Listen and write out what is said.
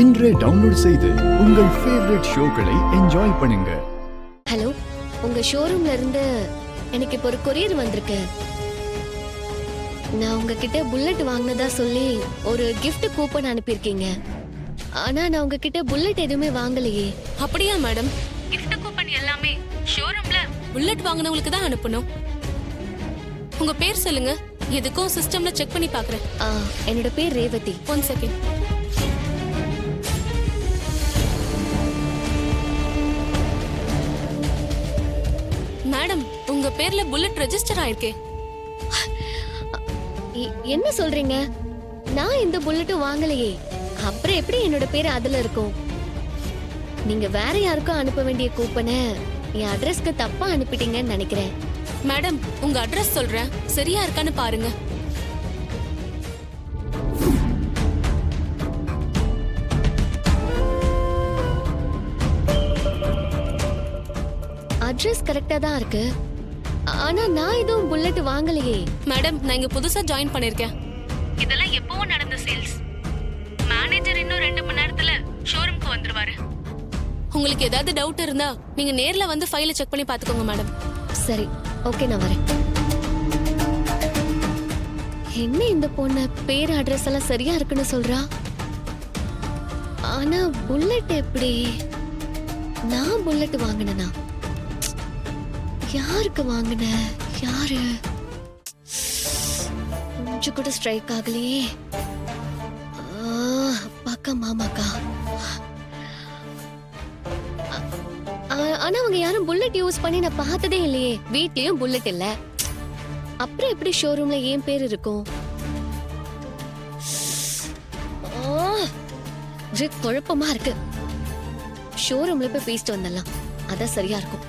இன்றே டவுன்லோட் செய்து உங்கள் ஃபேவரட் ஷோக்களை என்ஜாய் பண்ணுங்க. ஹலோ, உங்க ஷோரூம்ல இருந்து எனக்கு இப்போ ஒரு கொரியர் வந்திருக்கு. நான் உங்ககிட்ட புல்லட் வாங்கினதா சொல்லி ஒரு gift கூப்பன் அனுப்பியிருக்கீங்க. ஆனா நான் உங்ககிட்ட புல்லட் எதுவுமே வாங்கலையே. அப்படியா மேடம்? gift கூப்பன் எல்லாமே ஷோரூம்ல புல்லட் வாங்குனவங்களுக்கு தான் அனுப்பணும். உங்க பேர் சொல்லுங்க, எதுக்கும் சிஸ்டம்ல செக் பண்ணி பார்க்கறேன். என்னோட பேர் ரேவதி. 1 செகண்ட். மேடம், உங்க பேர்ல புல்லட் ரெஜிஸ்டர் ஆயிருக்கே. என்ன சொல்றீங்க? நான் இந்த புல்லட்டும் வாங்கலையே. அப்புறம் எப்படி என்னோட பேர் அதுல இருக்கும்? நீங்க வேற யாருக்கும் அனுப்ப வேண்டிய கூப்பனை என் அட்ரஸ்க்கு தப்பா அனுப்பிட்டீங்கன்னு நினைக்கிறேன். மேடம், உங்க அட்ரஸ் சொல்றேன், சரியா இருக்கான்னு பாருங்க. அட்ரஸ் கரெக்டா தான் இருக்கு. ஆனா நான் எதுவும் புல்லட் வாங்கலையே. மேடம், நான் இங்க புதுசா ஜாயின் பண்ணிருக்கேன். இதெல்லாம் எப்பவும் நடந்த சேல்ஸ். மேனேஜர் இன்னும் 2 மணி நேரத்துல ஷோரூம்க்கு வந்துருவாரு. உங்களுக்கு ஏதாவது டவுட் இருந்தா நீங்க நேர்ல வந்து ஃபைலை செக் பண்ணி பாத்துக்கோங்க மேடம். சரி, ஓகே, நான் வரேன். என்ன இந்த பொண்ணு பேர் அட்ரஸ் எல்லாம் சரியா இருக்குன்னு சொல்றா? ஆனா புல்லட் எப்படி? நான் புல்லட் வாங்கினா யாருக்கு வாங்கின? யாரு? கொஞ்சம் கூட ஸ்ட்ரைக் ஆகலையே. அப்பாக்கா மாமாக்கா. ஆனா அவங்க யாரும் புல்லட் யூஸ் பண்ணி நான் பார்த்ததே இல்லையே. வீட்லயும் புல்லட் இல்ல. அப்புறம் எப்படி ஷோரூம்ல ஏன் பேர் இருக்கும்? குழப்பமா இருக்கு. ஷோரூம்ல போய் பேசிட்டு வந்துடலாம், அதான் சரியா இருக்கும்.